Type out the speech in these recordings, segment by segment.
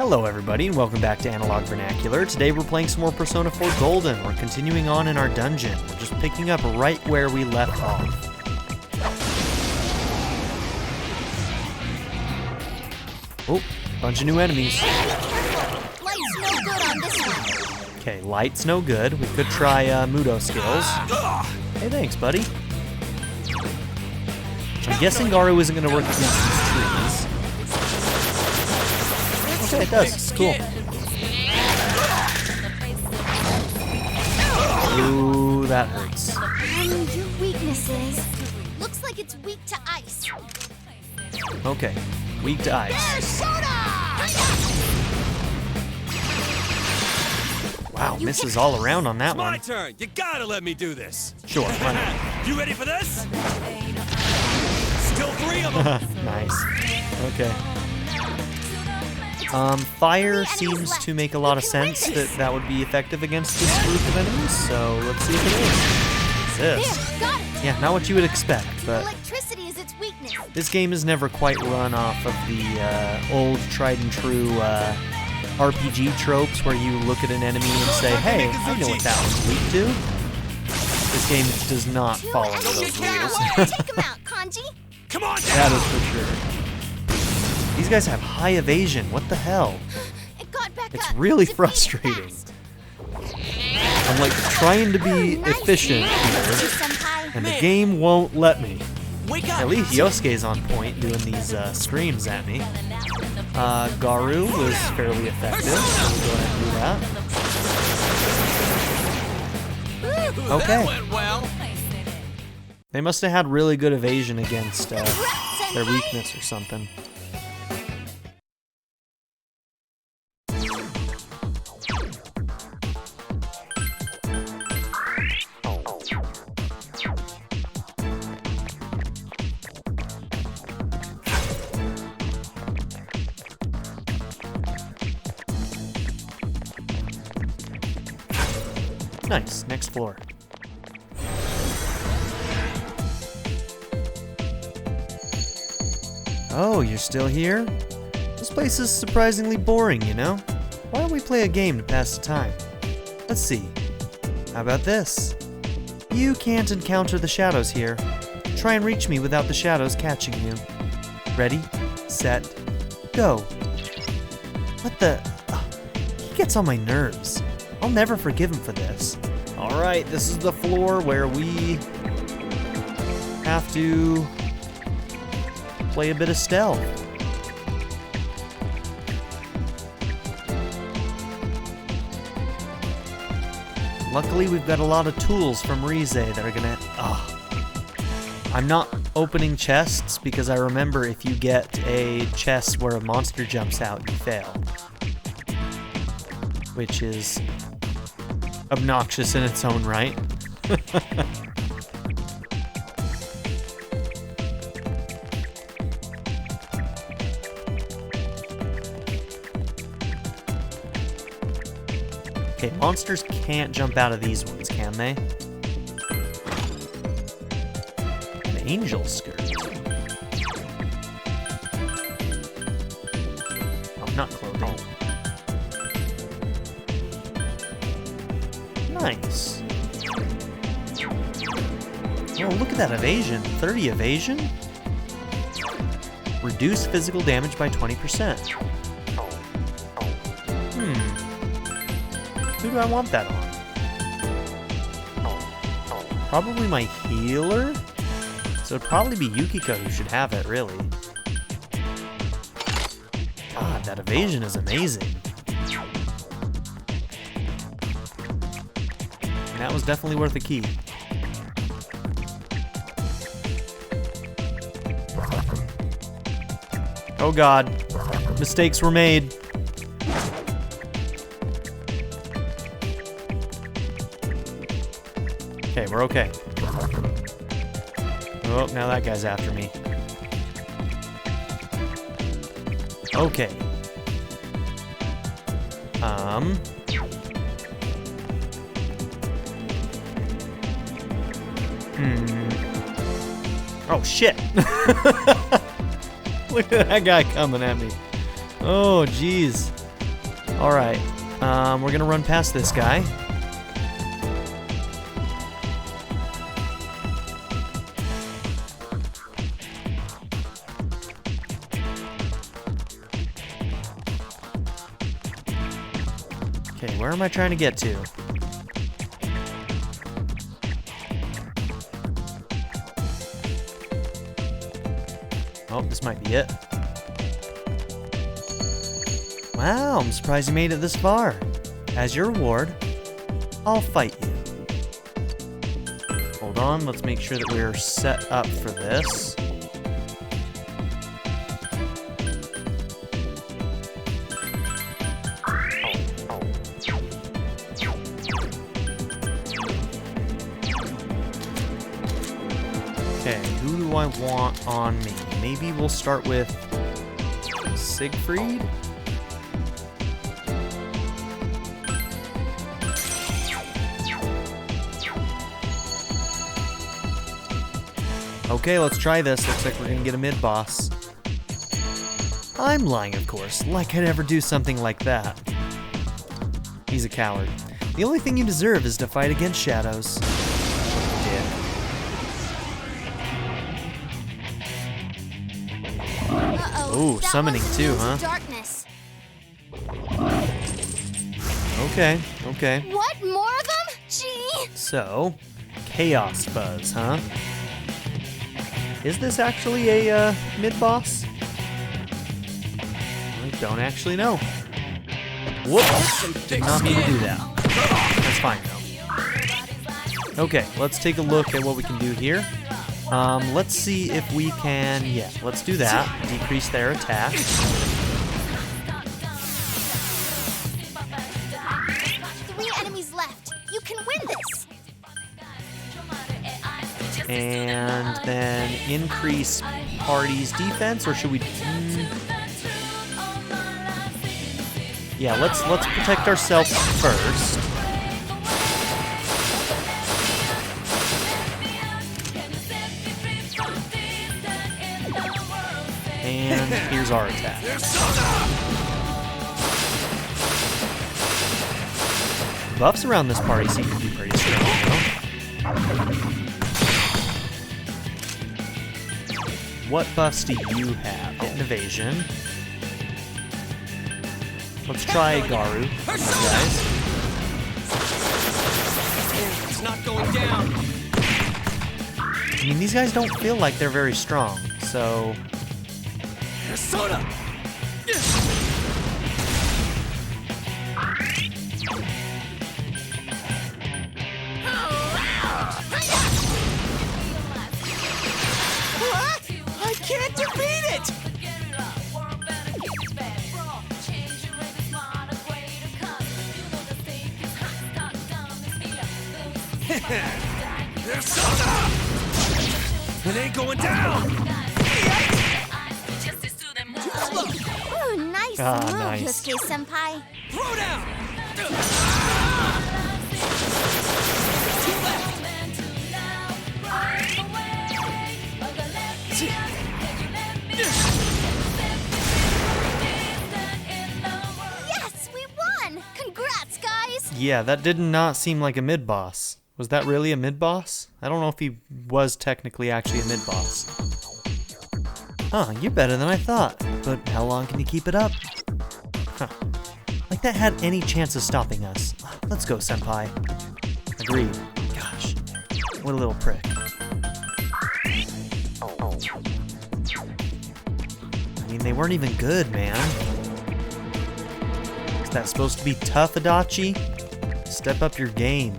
Hello everybody and welcome back to Analog Vernacular. Today we're playing some more Persona 4 Golden. We're continuing on in our dungeon. We're just picking up right where we left off. Oh, bunch of new enemies. Light's no good on this one. Okay, light's no good. We could try Mudo skills. Hey, thanks, buddy. I'm guessing Garu isn't going to work against these trees. Okay, it does. It's cool. Ooh, that hurts. Your weaknesses. Looks like it's weak to ice. Okay, weak to ice. Wow, misses all around on that one. My turn. You gotta let me do this. Sure, why not? You ready for this? Still 3 of them. Nice. Okay. Fire seems to make a lot of sense that would be effective against this group of enemies, so let's see if it is. This. Got it. Yeah, not what you would expect, but Electricity is its weakness. this game has never quite run off of the old tried and true RPG tropes where you look at an enemy and say, hey, I know what that one's weak to. This game does not follow those rules. Take him out, Kanji. Come on That down. is for sure. These guys have high evasion. What the hell? It got back It's up. really Defeat it frustrating. fast. I'm like trying to be Nice efficient work, here, Senpai. and the game won't let me. Wake up. At least Yosuke's on point doing these screams at me. Garu was fairly effective, so we'll go ahead and do that. That Okay. went well. They must have had really good evasion against their Senpai. weakness or something. Nice, next floor. Oh, you're still here? This place is surprisingly boring, you know? Why don't we play a game to pass the time? Let's see. How about this? You can't encounter the shadows here. Try and reach me without the shadows catching you. Ready, set, go. What the? He gets on my nerves. I'll never forgive him for this. Alright, this is the floor where we have to play a bit of stealth. Luckily, we've got a lot of tools from Rize that are gonna... I'm not opening chests because I remember if you get a chest where a monster jumps out, you fail. Which is obnoxious in its own right. Okay, monsters can't jump out of these ones, can they? An angel skirt. Oh, not clothing. Nice. Oh, look at that evasion. 30 evasion? Reduce physical damage by 20%. Who do I want that on? Probably my healer? So it'd probably be Yukiko who should have it, really. God, that evasion is amazing. And that was definitely worth a key. Oh god. Mistakes were made. Okay, we're okay. Oh, now that guy's after me. Okay. Oh, shit. Look at that guy coming at me. Oh, jeez. Alright, we're gonna run past this guy. Okay, where am I trying to get to? Oh, this might be it. Wow, I'm surprised you made it this far. As your reward, I'll fight you. Hold on, let's make sure that we're set up for this. Okay, who do I want on me? Maybe we'll start with Siegfried? Okay, let's try this. Looks like we're gonna get a mid-boss. I'm lying, of course. Like I'd ever do something like that. He's a coward. The only thing you deserve is to fight against shadows. Dick. Ooh, That summoning one's too, into huh? Darkness. Okay, okay. What? More of them? Gee. So, Chaos Fuzz, huh? Is this actually a mid-boss? I don't actually know. Whoops! Did not mean to do that. That's fine though. Okay, let's take a look at what we can do here. Let's see if we can, yeah, let's do that. Decrease their attack. 3 enemies left. You can win this. And then increase party's defense, or should we? Yeah, let's protect ourselves first. And here's our attack. Buffs around this party seem to be pretty strong, though. What buffs do you have? Hit and evasion. Let's try Garu, guys. It's not going down. I mean, these guys don't feel like they're very strong, so... Soda. I can't defeat it. There's soda. It ain't going down. Ooh, nice Ah, move, nice. Yosuke-senpai. Throw down. Yes, we won! Congrats, guys! Yeah, that did not seem like a mid-boss. Was that really a mid-boss? I don't know if he was technically actually a mid-boss. Huh, you're better than I thought. But how long can you keep it up? Huh. Like that had any chance of stopping us. Let's go, senpai. Agreed. Gosh, what a little prick. I mean, they weren't even good, man. Is that supposed to be tough, Adachi? Step up your game.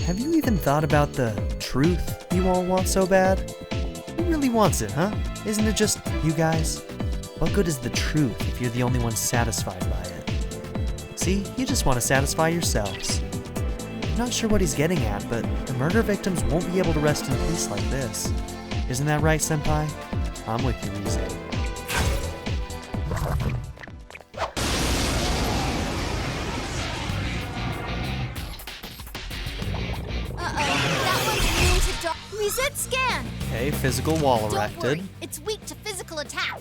Have you even thought about the truth you all want so bad? Who really wants it, huh? Isn't it just you guys? What good is the truth if you're the only one satisfied by it? See, you just want to satisfy yourselves. I'm not sure what he's getting at, but the murder victims won't be able to rest in peace like this. Isn't that right, senpai? I'm with you, Rize. Uh-oh, that one's immune to dark. Okay, physical wall Don't erected. worry, it's weak to physical attack.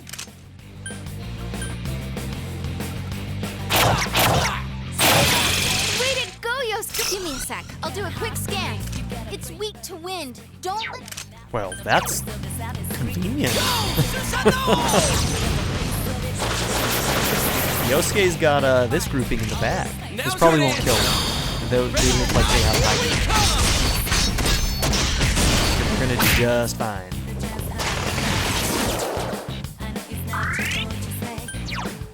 Way to go, Yosuke! Give me a sec. I'll do a quick scan. It's weak to wind. Don't let... Well, that's convenient. Yosuke's got this grouping in the back. This probably won't kill them. They look like they have high. They're gonna do just fine.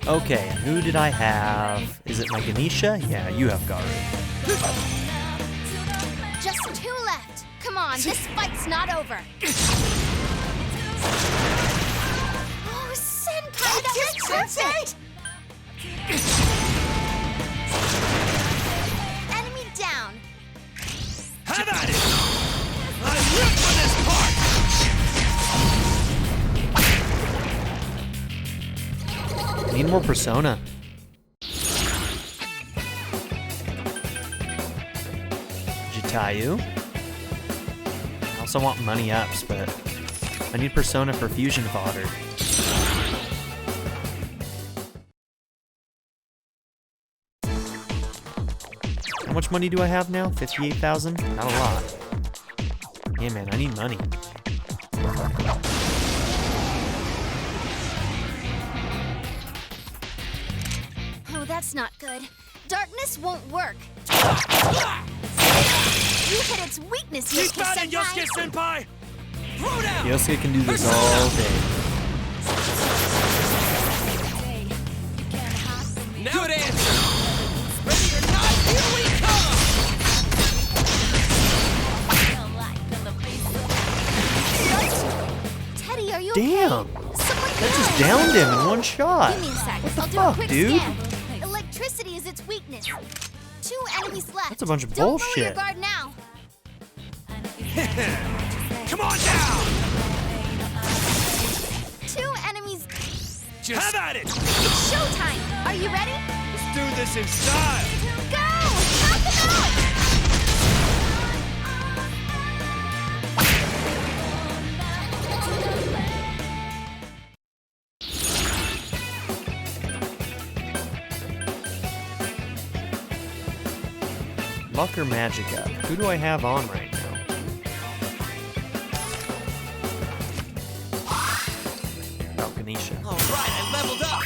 Okay, and who did I have? Is it my Ganesha? Yeah, you have Garu. Just 2 left. Come on, this fight's not over. Oh, Senpai, that was perfect! Enemy down. Have at it! I live for this part! Need more persona. Jitayu. I also want money ups, but I need persona for fusion fodder. How much money do I have now? 58,000? Not a lot. Yeah, man, I need money. Oh, that's not good. Darkness won't work. You hit its weakness, Keep Yosuke at it, Yosuke Senpai. Senpai! Throw down! Yosuke can do this all day. Now it answers! Ready or not, here we come! Teddy, are you Damn! okay? Someone That just heal him. downed him in one shot. Give me a sec. What the I'll do a fuck, quick dude? scan. Electricity is its weakness. 2 enemies left. That's a bunch of Don't lower bullshit. your guard now. Come on down! 2 enemies. Just have at it! It's showtime. Are you ready? Let's do this in style! Go! Knock them out! Luck or magic up? Who do I have on right now? Oh, Ganesha. All right, I leveled up!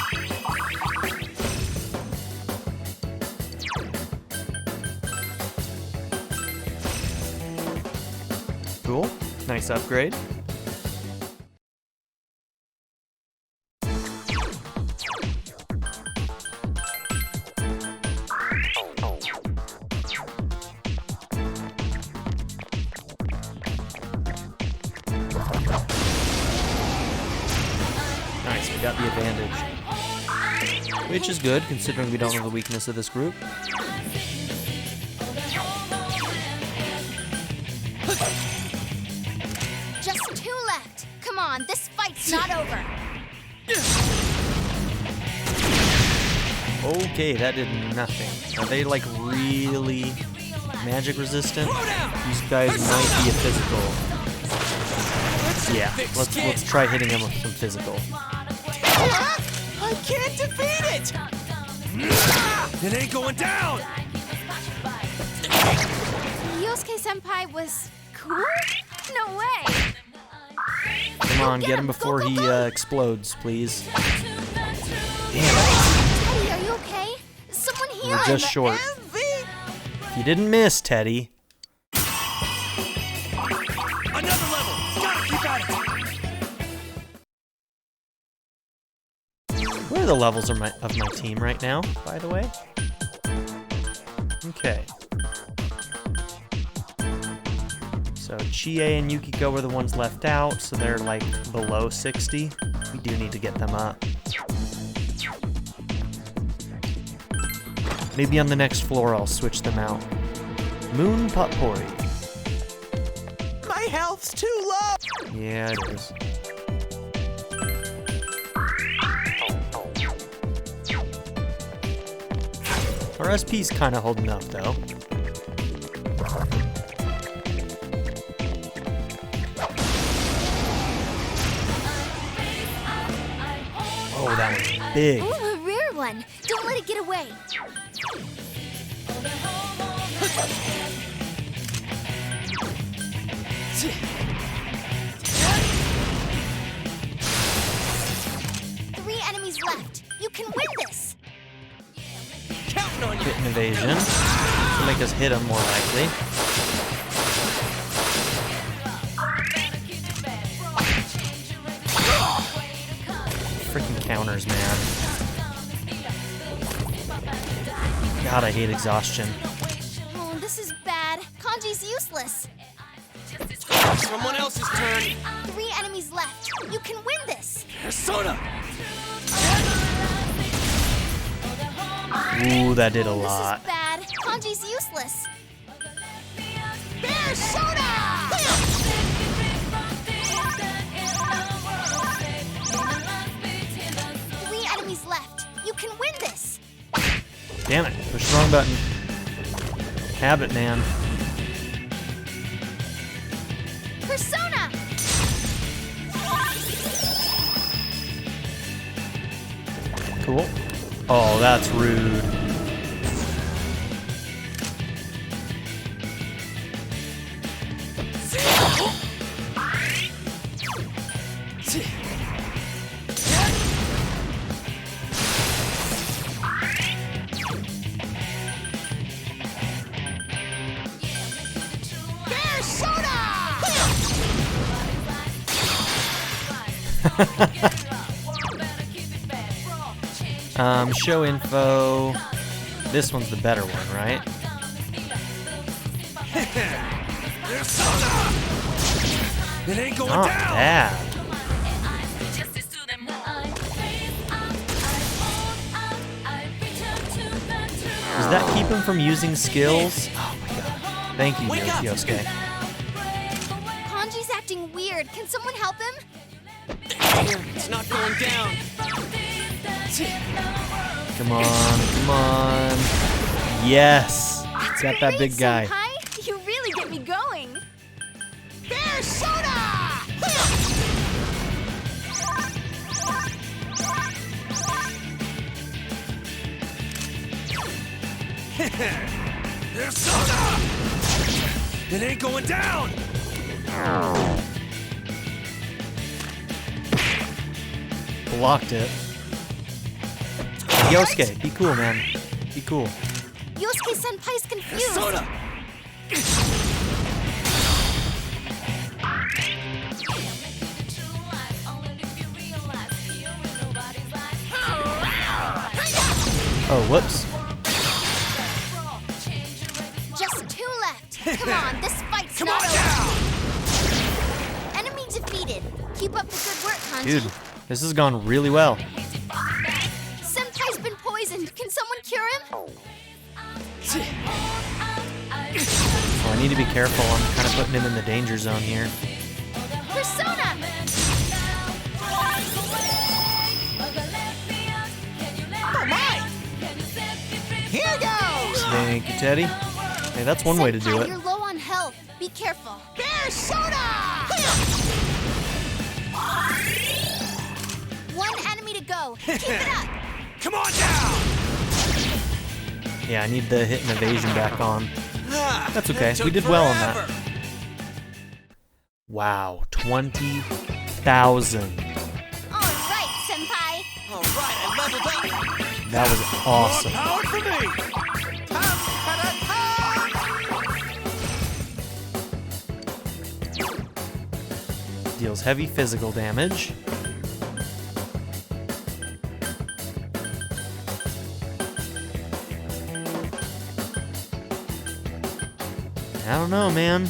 Cool. Nice upgrade. Nice, we got the advantage. Which is good, considering we don't know the weakness of this group. Just 2 left. Come on, this fight's not over. Okay, that did nothing. Are they like really magic resistant? These guys might be a physical. Yeah, let's try hitting him with some physical. I can't defeat it! It ain't going down! Yosuke Senpai was cool? No way. Come on, get him before he explodes, please. Damn it. Teddy, are you okay? Someone heal We're him. just short. You didn't miss, Teddy. Another level! Gotta keep at it! What are the levels of my team right now, by the way? Okay. So Chie and Yukiko were the ones left out, so they're like below 60. We do need to get them up. Maybe on the next floor I'll switch them out. Moon Potpourri. My health's too low! Yeah, it is. Our SP's kind of holding up, though. big. Ooh, a rare one. Don't let it get away. Three enemies left. You can win this. Counting on you. Hit and evasion. To make us hit him more likely. Freaking counters, man. God, I hate exhaustion. Oh, this is bad. Kanji's useless. Someone else's turn. Three enemies left. You can win this. Persona. Ooh, that did a This lot. is bad. Kanji's useless. Persona! Three enemies left. You can win this. Damn it, push the wrong button. Habit, man. Persona! Cool. Oh, that's rude. Show info. This one's the better one, right? Persona. It ain't going Not down. bad. Does that keep him from using skills? Oh my god. Thank you, Wake up. Yosuke. Kanji's acting weird. Can someone help him? It's not going down. Come on, come on. Yes! Got that big guy. Senpai. You really get me going. Persona! Persona. It ain't going down. Blocked it. Yosuke, be cool, man. Be cool. Yosuke Senpai's confused. Persona. Oh, whoops. Just two left. Come on, this fight's Come not on over. down. Enemy defeated. Keep up the good work, Kanji. Dude, this has gone really well. Senpai's been poisoned. Can someone cure him? Oh, I need to be careful. I'm kind of putting him in the danger zone here. Persona! Oh my. Here goes. Thank you, Teddy. Hey, that's one way to do Senpai, it. you're low on health. Be careful. Persona. One enemy to go. Keep it up. Come on down. Yeah, I need the hit and evasion back on. That's okay. That took We did well on that. forever. Wow, 20,000. All right, Senpai. All right, I leveled up. That was awesome. More power for me. Deals heavy physical damage. I don't know, man.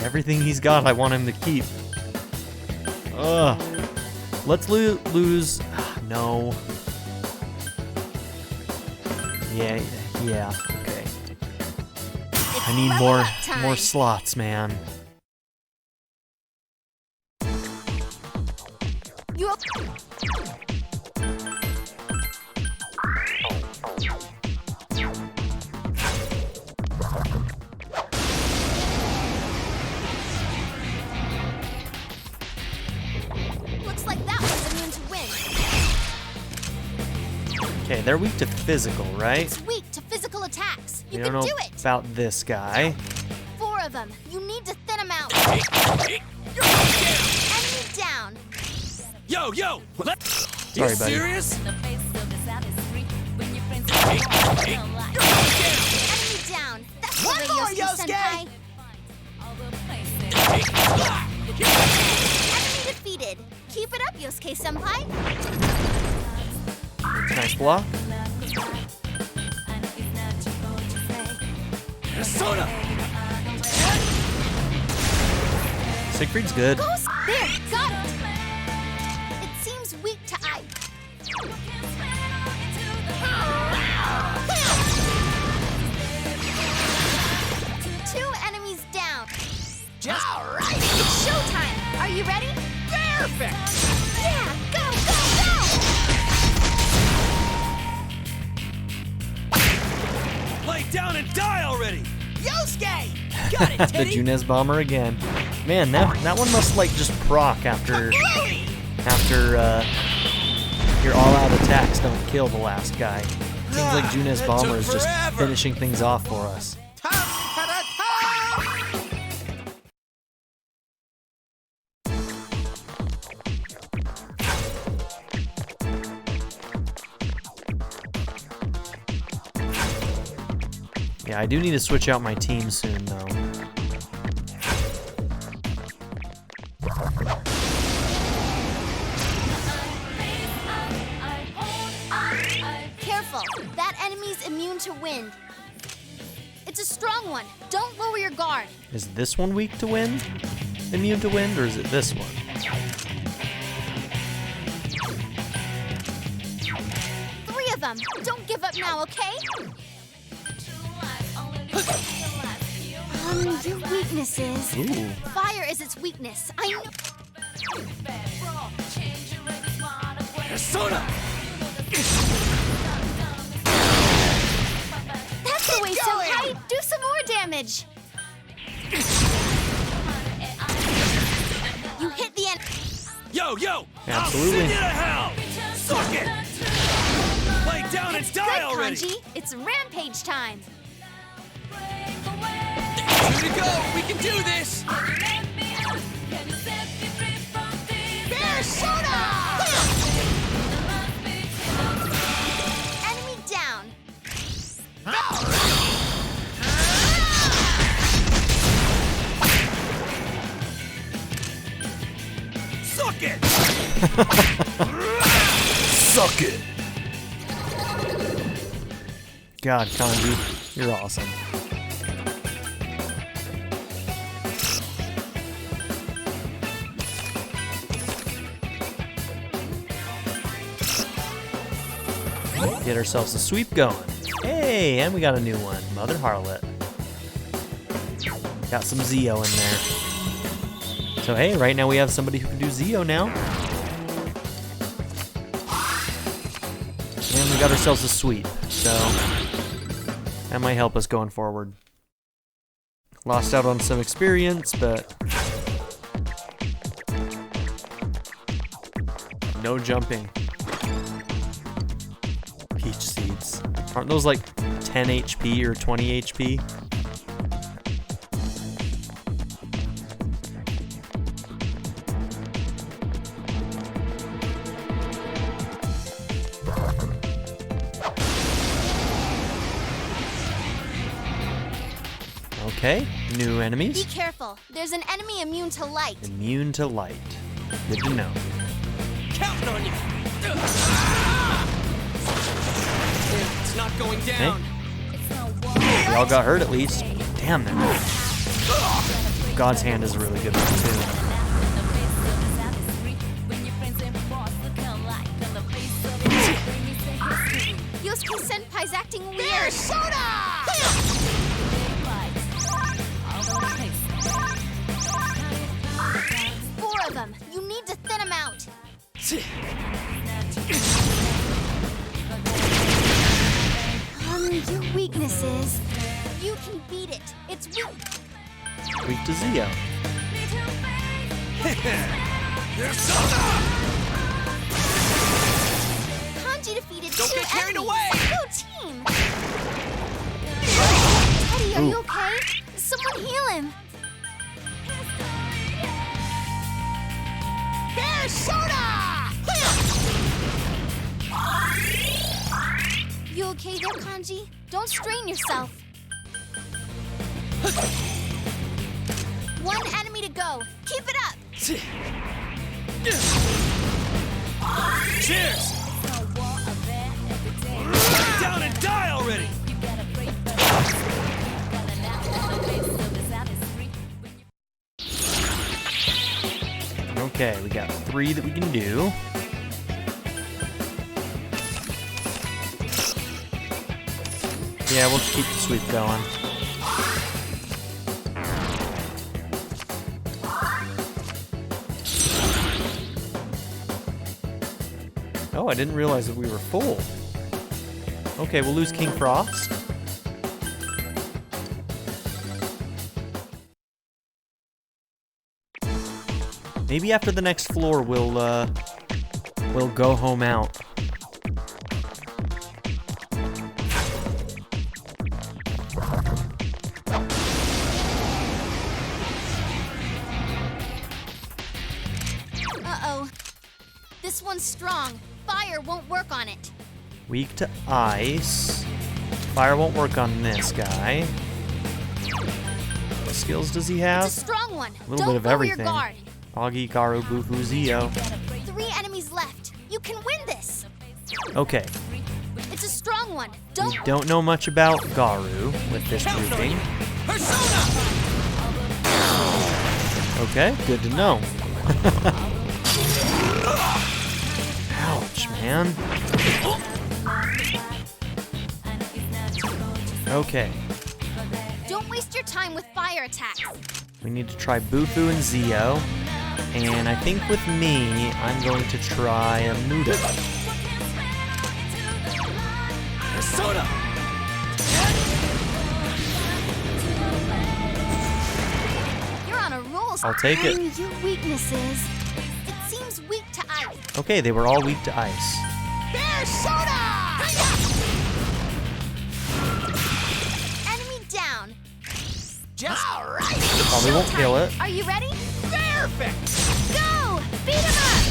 Everything he's got, I want him to keep. Ugh. Let's lose. No. Yeah, okay. It's I need level more up time. more slots, man. You to wind. Okay, they're weak to physical, right? It's weak to physical attacks. We You don't can know do it. about this guy. 4 of them. You need to thin them out. Enemy down. Yo! Sorry, you buddy. serious? Enemy down. That's the way, Yosuke-senpai. Enemy defeated. Keep it up, Yosuke-senpai. Nice block. Persona! Siegfried's good. Ghost! There, got it. It seems weak to ice. 2 enemies down. All right, it's showtime. Are you ready? Perfect! Yeah, go! Lay down and die already! Yosuke! Got it, The Teddy! Junez bomber again. Man, that one must like just proc after your all-out attacks don't kill the last guy. Seems like Junez That bomber took is just forever. finishing things off for us. Yeah, I do need to switch out my team soon, though. Careful, that enemy's immune to wind. It's a strong one. Don't lower your guard. Is this one weak to wind? Immune to wind, or is it this one? 3 of them. Don't give up now, okay? Your weaknesses. Ooh. Fire is its weakness. I know. Persona! That's the way, Senpai. Do some more damage. You hit the end. Yo! Absolutely. I'll send you to hell! Suck it! Lay down and die Good, already! Kanji. It's rampage time. 2 to go! We can do this! Persona! Enemy down. Suck it! Suck it! God, Kanji, you're awesome. Get ourselves a sweep going. Hey, and we got a new one, Mother Harlot. Got some Zio in there. So hey, right now we have somebody who can do Zio now. And we got ourselves a sweep, so that might help us going forward. Lost out on some experience, but no jumping. Peach seeds. Aren't those like 10 HP or 20 HP? Okay, new Be enemies. careful. There's an enemy immune to light. Immune to light. Good to know. Counting on you! It's not going down! We all got hurt at least. Damn that. God's hand is a really good one too. Yosuke Senpai's acting weird. Four of them. You need to thin them out. Your weaknesses. You can beat it. It's weak. Weak to Zio. Persona! okay there, Kanji? Don't strain yourself. One enemy to go. Keep it up. Cheers! Lay down and die already! Okay, we got 3 that we can do. Yeah, we'll just keep the sweep going. Oh, I didn't realize that we were full. Okay, we'll lose King Frost. Maybe after the next floor, we'll go home out. Uh-oh. This one's strong. Fire won't work on it. Weak to ice. Fire won't work on this guy. What skills does he have? It's a strong one. A little Don't bit of lower everything. your guard. Augie, Garu, Bufu, Zio. 3 enemies left. You can win this. Okay, It's a strong one. we Don't. don't know much about Garu with this grouping. Persona! Okay, good to know. Ouch, man. Okay, Don't waste your time with fire attacks. we need to try Bufu and Zio. And I think with me, I'm going to try a Muda. Persona! You're on a roll. I'll take it. Your weaknesses. It seems weak to ice. Okay, they were all weak to ice. Persona! Enemy down. Just alright! Probably won't kill it. Are you ready? Perfect! Go! Beat him up!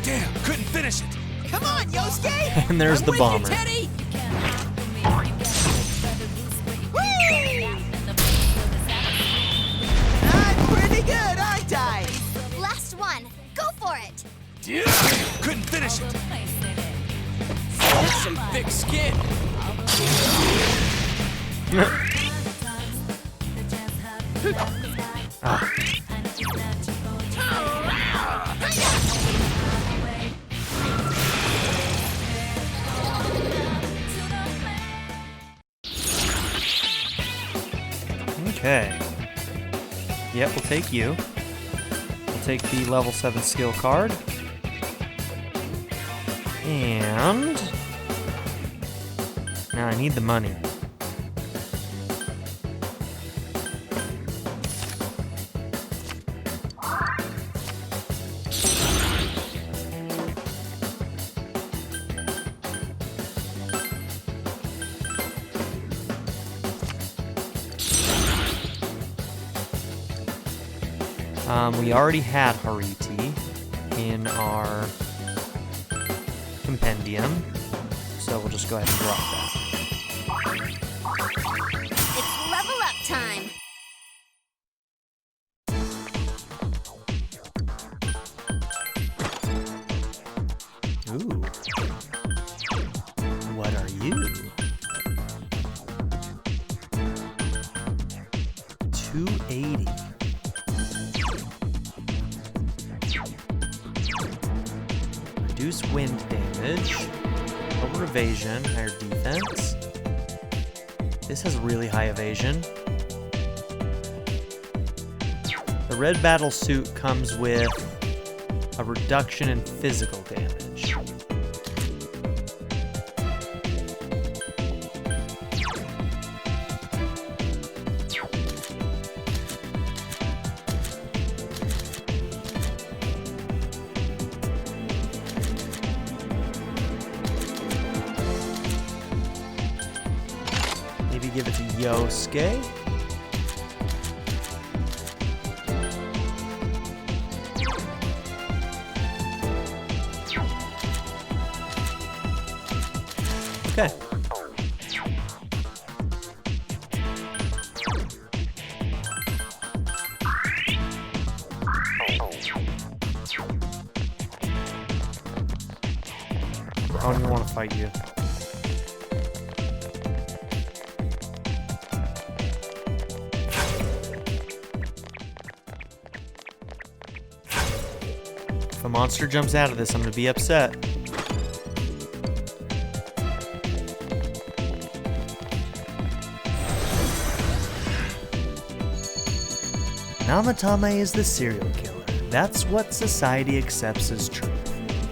Damn, couldn't finish it. Come on, Yosuke! And there's I'm the with you, bomber. Teddy! I'm pretty good, aren't I? Last one. Go for it. Yeah, couldn't finish it. That's some thick skin. Okay. Yep, we'll take you. We'll take the level 7 skill card. And now I need the money. We already had Hariti in our compendium, so we'll just go ahead and drop that. It's level up time. Ooh. What are you? 280. Reduce wind damage, lower evasion, higher defense. This has really high evasion. The red battle suit comes with a reduction in physical damage. Maybe give it to Yosuke. Okay. I don't even want to fight you. If a monster jumps out of this, I'm gonna be upset. Namatame is the serial killer. That's what society accepts as truth.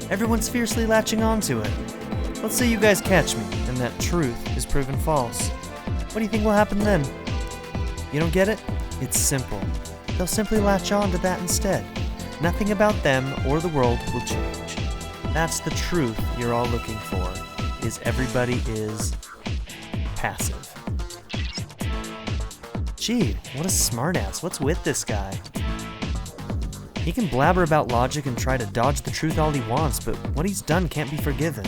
Everyone's fiercely latching onto it. Let's say you guys catch me, and that truth is proven false. What do you think will happen then? You don't get it? It's simple. They'll simply latch on to that instead. Nothing about them or the world will change. That's the truth you're all looking for, is everybody is passive. Gee, what a smartass. What's with this guy? He can blabber about logic and try to dodge the truth all he wants, but what he's done can't be forgiven.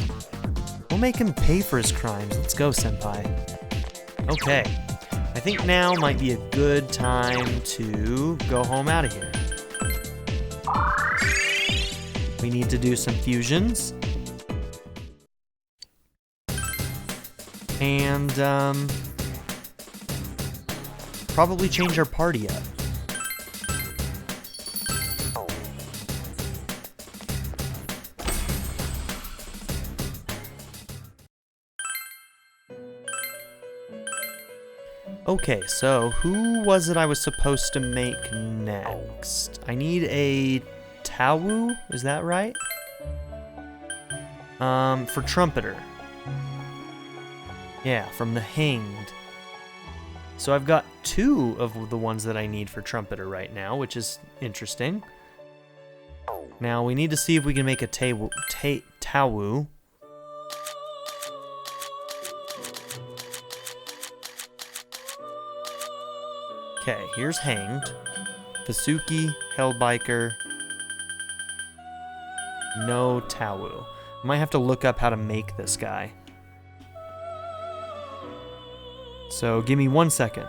We'll make him pay for his crimes. Let's go, senpai. Okay, I think now might be a good time to go home out of here. We need to do some fusions. And, probably change our party up. Okay, so who was it I was supposed to make next? I need a Tawu, is that right? For trumpeter. Yeah, from the Hanged. So I've got 2 of the ones that I need for trumpeter right now, which is interesting. Now we need to see if we can make a Tawu. Okay, here's Hanged. Fasuki, Hellbiker. No Tawu. I might have to look up how to make this guy. So give me 1 second.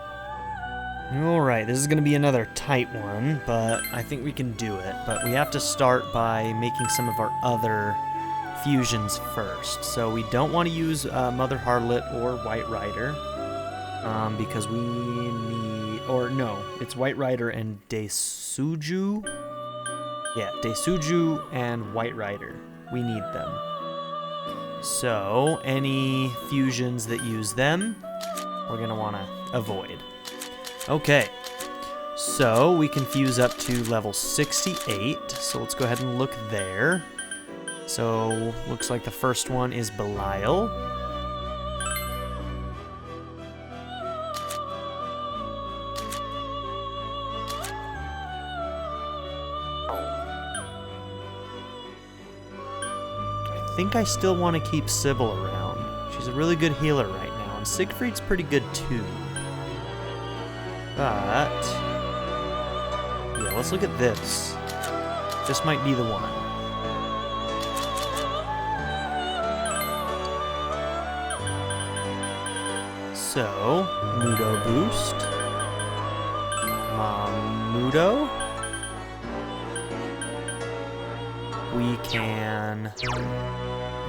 Alright, this is going to be another tight one, but I think we can do it. But we have to start by making some of our other fusions first. So we don't want to use Mother Harlot or White Rider, because we need... Or no, it's White Rider and Daisuju. Yeah, Daisuju and White Rider. We need them. So, any fusions that use them, we're going to want to avoid. Okay, so we can fuse up to level 68. So let's go ahead and look there. So, looks like the first one is Belial. I think I still want to keep Sybil around. She's a really good healer right now, and Siegfried's pretty good too. But yeah, let's look at this. This might be the one. So, Mudo boost. Mamudo. We can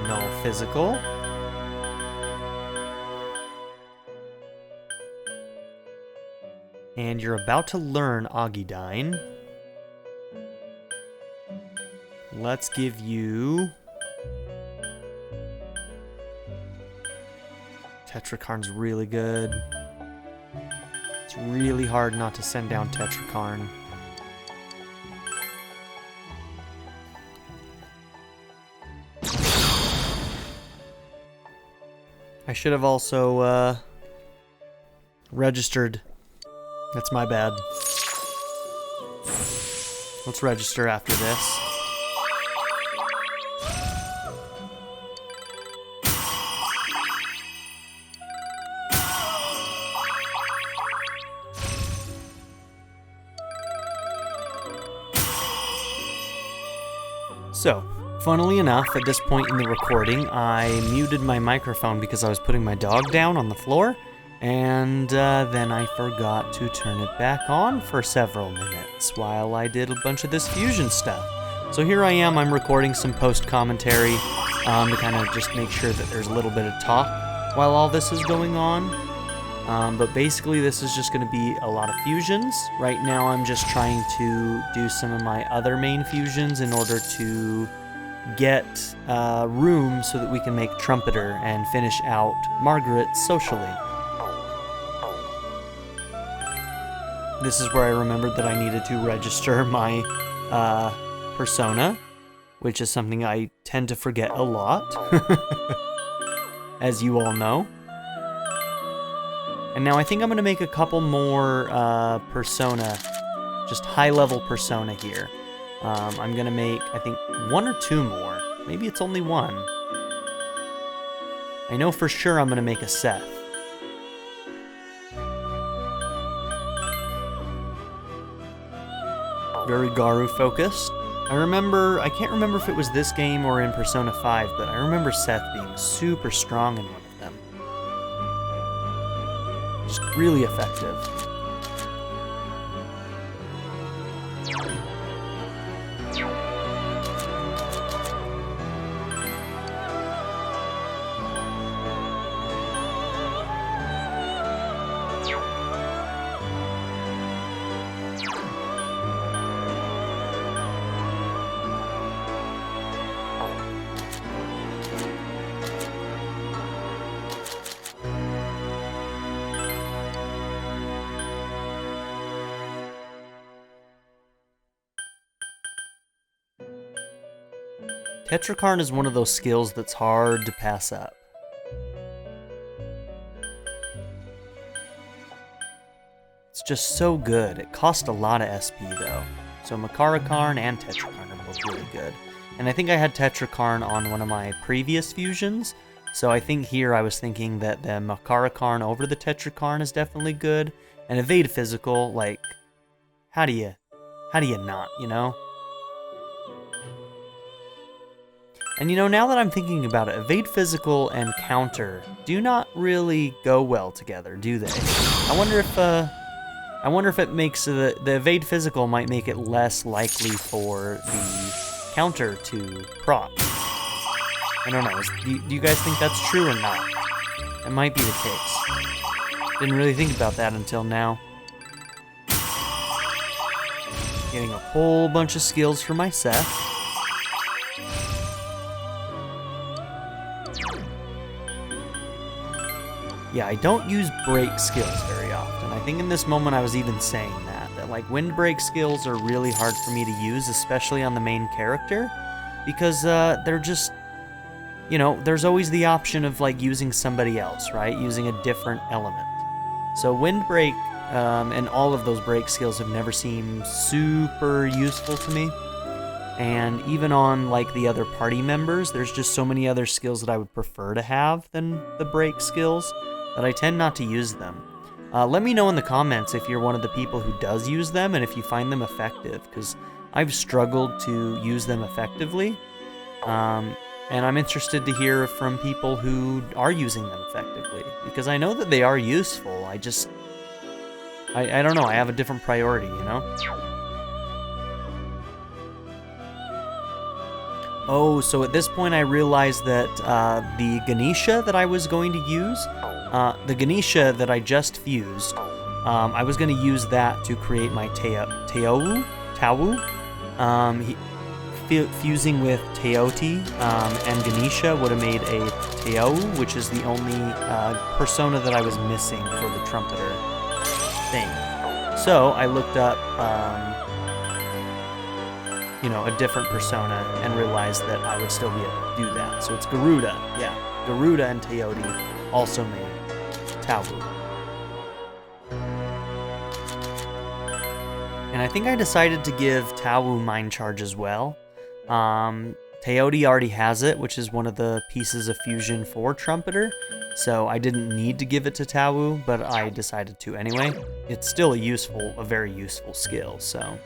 null physical. And you're about to learn Oggydyne. Let's give you... Tetrakarn's really good. It's really hard not to send down Tetrakarn. I should have also registered. That's my bad. Let's register after this. So, Funnily enough, at this point in the recording, I muted my microphone because I was putting my dog down on the floor, and then I forgot to turn it back on for several minutes while I did a bunch of this fusion stuff. So here I am, I'm recording some post-commentary to kind of just make sure that there's a little bit of talk while all this is going on. But basically this is just going to be a lot of fusions. Right now I'm just trying to do some of my other main fusions in order to get room so that we can make Trumpeter and finish out Margaret socially. This is where I remembered that I needed to register my persona, which is something I tend to forget a lot, as you all know. And now I think I'm going to make a couple more persona, just high-level persona here. I'm going to make, I think, 1 or 2 more. Maybe it's only 1. I know for sure I'm going to make a Seth. Very Garu focused. I can't remember if it was this game or in Persona 5, but I remember Seth being super strong in one of them. Just really effective. Tetrakarn is one of those skills that's hard to pass up. It's just so good. It cost a lot of SP though. So Makarakarn and Tetrakarn are both really good. And I think I had Tetrakarn on one of my previous fusions. So I think here I was thinking that the Makarakarn over the Tetrakarn is definitely good. And Evade Physical, like, how do you not, you know? And you know, now that I'm thinking about it, Evade Physical and Counter do not really go well together, do they? I wonder if it makes the Evade Physical might make it less likely for the Counter to proc. I don't know. Do you guys think that's true or not? It might be the case. Didn't really think about that until now. Getting a whole bunch of skills for my Seth. Yeah, I don't use break skills very often. I think in this moment I was even saying that like wind break skills are really hard for me to use, especially on the main character, because they're just, you know, there's always the option of like using somebody else, right? Using a different element. So wind break and all of those break skills have never seemed super useful to me. And even on like the other party members, there's just so many other skills that I would prefer to have than the break skills that I tend not to use them. Let me know in the comments if you're one of the people who does use them and if you find them effective, because I've struggled to use them effectively. And I'm interested to hear from people who are using them effectively, because I know that they are useful. I don't know, I have a different priority, you know? Oh, so at this point I realized that the Ganesha that I was going to use, the Ganesha that I just fused, I was going to use that to create my Tawu. Fusing with Teoti and Ganesha would have made a Tawu, which is the only persona that I was missing for the Trumpeter thing. So I looked up, you know, a different persona and realized that I would still be able to do that. So it's Garuda, yeah. Garuda and Teoti also made Tawu. And I think I decided to give Tawu Mind Charge as well. Teoti already has it, which is one of the pieces of fusion for Trumpeter, so I didn't need to give it to Tawu, but I decided to anyway. It's still a very useful skill, so.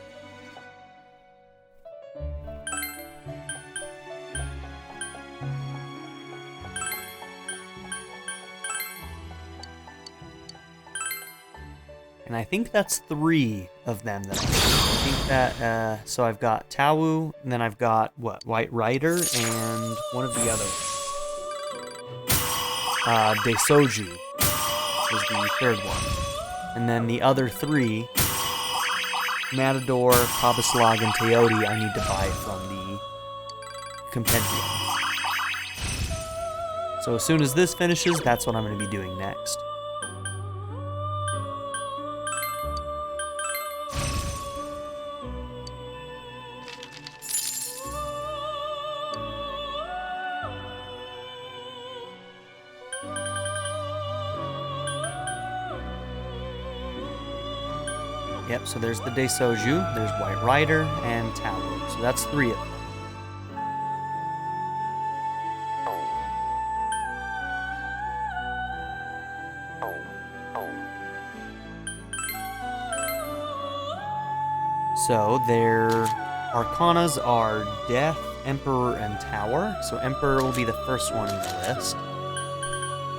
And I think that's 3 of them that I think that, so I've got Tawu, and then I've got, what, White Rider, and one of the others. Desoju is the 3rd one. And then the other 3, Matador, Pabaslag, and Teodi, I need to buy from the Compendium. So as soon as this finishes, that's what I'm going to be doing next. Yep, so there's the Desoju, there's White Rider, and Tawu. So that's 3 of them. So their Arcanas are Death, Emperor, and Tower. So Emperor will be the first one in the list.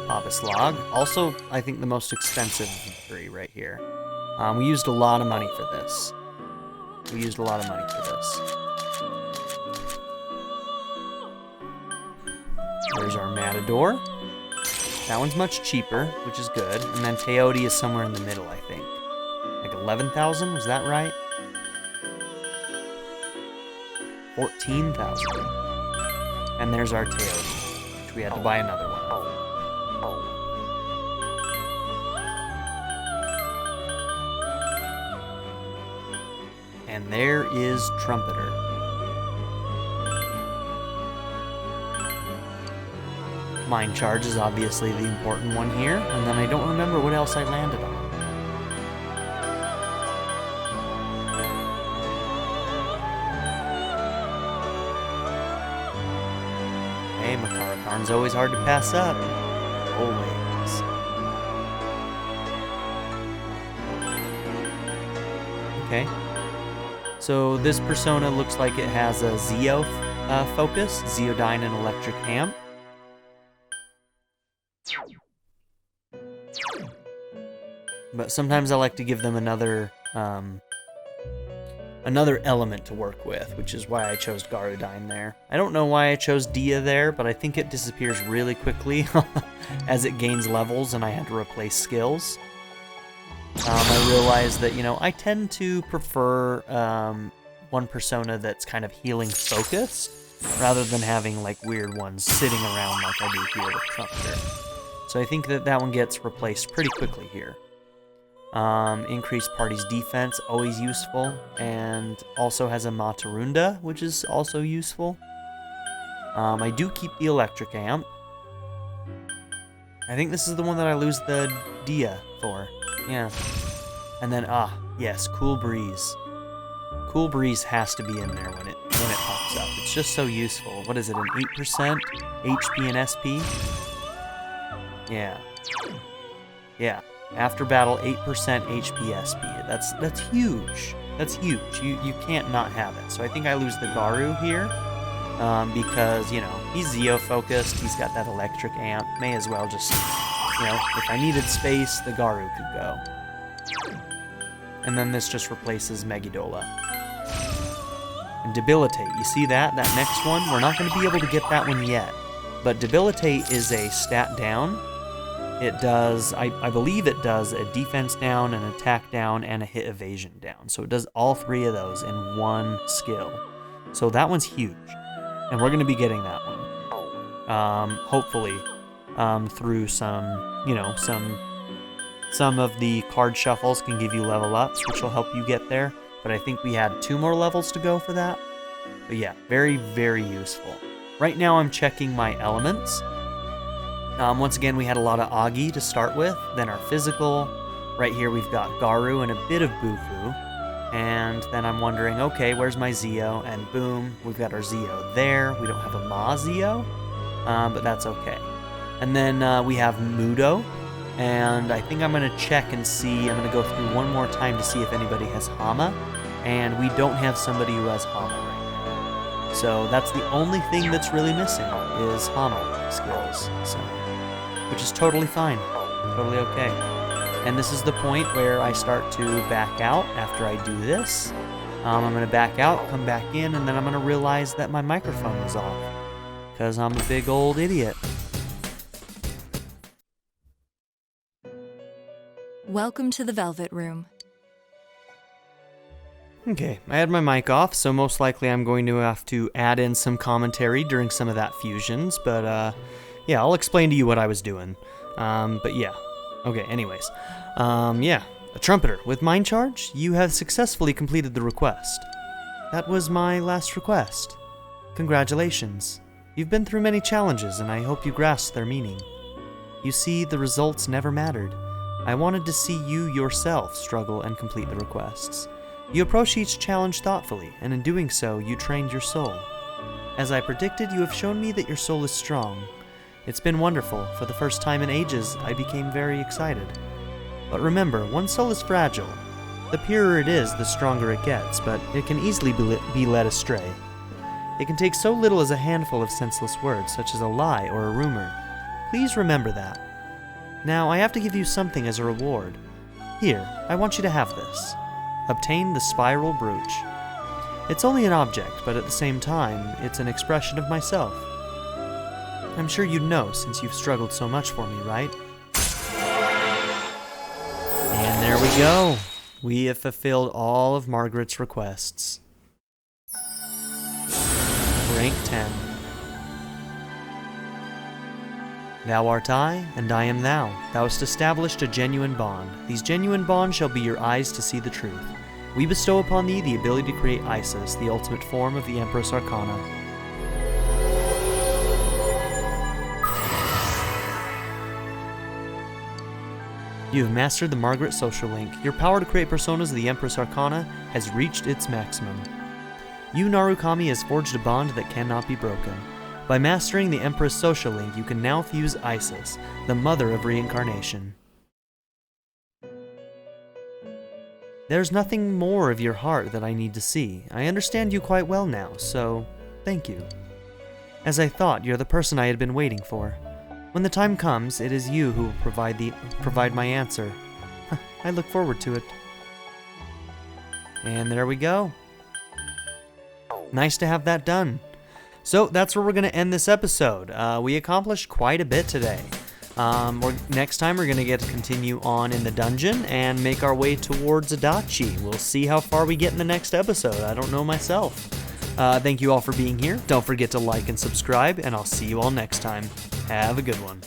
Pabaslag, also I think the most expensive of the 3 right here. We used a lot of money for this. There's our Matador. That one's much cheaper, which is good. And then Teodi is somewhere in the middle, I think. Like 11,000, was that right? 14,000. And there's our Teodi, which we had to buy another one. And there is Trumpeter. Mind Charge is obviously the important one here, and then I don't remember what else I landed on. Hey, Makarakarn's always hard to pass up. Always. Okay. So this persona looks like it has a Zeo focus, Zeodyne and Electric Amp. But sometimes I like to give them another element to work with, which is why I chose Garudyne there. I don't know why I chose Dia there, but I think it disappears really quickly as it gains levels and I had to replace skills. I realized that, you know, I tend to prefer one persona that's kind of healing focused, rather than having like weird ones sitting around like I do here with Trumpeter. So I think that that one gets replaced pretty quickly here. Increased party's defense, always useful, and also has a Matarunda, which is also useful. I do keep the Electric Amp. I think this is the one that I lose the Dia for. Yeah. And then, yes, Cool Breeze. Cool Breeze has to be in there when it pops up. It's just so useful. What is it, an 8% HP and SP? Yeah. Yeah. After battle, 8% HP SP. That's huge. That's huge. You can't not have it. So I think I lose the Garu here. Because, you know, he's Zeo focused, he's got that Electric Amp. May as well just, you know, if I needed space, the Garu could go. And then this just replaces Megidola. And Debilitate, you see that? That next one? We're not going to be able to get that one yet. But Debilitate is a stat down. It does, I believe it does a defense down, an attack down, and a hit evasion down. So it does all 3 of those in one skill. So that one's huge. And we're going to be getting that one. Hopefully, through some, you know, some of the card shuffles can give you level ups, which will help you get there. But I think we had 2 more levels to go for that. But yeah, very, very useful. Right now I'm checking my elements. Once again, we had a lot of Agi to start with. Then our physical. Right here we've got Garu and a bit of Bufu. And then I'm wondering, okay, where's my Zeo? And boom, we've got our Zeo there. We don't have a Ma Zeo, but that's okay. And then we have Mudo. And I think I'm going to check and see. I'm going to go through one more time to see if anybody has Hama. And we don't have somebody who has Hama right now. So that's the only thing that's really missing is Hama skills. So, which is totally fine. Totally okay. And this is the point where I start to back out after I do this. I'm going to back out, come back in, and then I'm going to realize that my microphone is off. Because I'm a big old idiot. Welcome to the Velvet Room. Okay, I had my mic off, so most likely I'm going to have to add in some commentary during some of that fusions, but yeah, I'll explain to you what I was doing. But yeah. Okay, anyways. Yeah, a trumpeter. With Mind Charge, you have successfully completed the request. That was my last request. Congratulations. You've been through many challenges, and I hope you grasp their meaning. You see, the results never mattered. I wanted to see you yourself struggle and complete the requests. You approach each challenge thoughtfully, and in doing so, you trained your soul. As I predicted, you have shown me that your soul is strong. It's been wonderful. For the first time in ages, I became very excited. But remember, one soul is fragile. The purer it is, the stronger it gets, but it can easily be led astray. It can take so little as a handful of senseless words, such as a lie or a rumor. Please remember that. Now, I have to give you something as a reward. Here, I want you to have this. Obtain the spiral brooch. It's only an object, but at the same time, it's an expression of myself. I'm sure you'd know since you've struggled so much for me, right? And there we go. We have fulfilled all of Margaret's requests. Rank 10. Thou art I, and I am thou. Thou hast established a genuine bond. These genuine bonds shall be your eyes to see the truth. We bestow upon thee the ability to create Isis, the ultimate form of the Empress Arcana. You have mastered the Margaret social link. Your power to create personas of the Empress Arcana has reached its maximum. You, Narukami, has forged a bond that cannot be broken. By mastering the Empress social link, you can now fuse Isis, the mother of reincarnation. There's nothing more of your heart that I need to see. I understand you quite well now, so thank you. As I thought, you're the person I had been waiting for. When the time comes, it is you who will provide my answer. I look forward to it. And there we go. Nice to have that done. So that's where we're going to end this episode. We accomplished quite a bit today. Next time we're going to get to continue on in the dungeon and make our way towards Adachi. We'll see how far we get in the next episode. I don't know myself. Thank you all for being here. Don't forget to like and subscribe, and I'll see you all next time. Have a good one.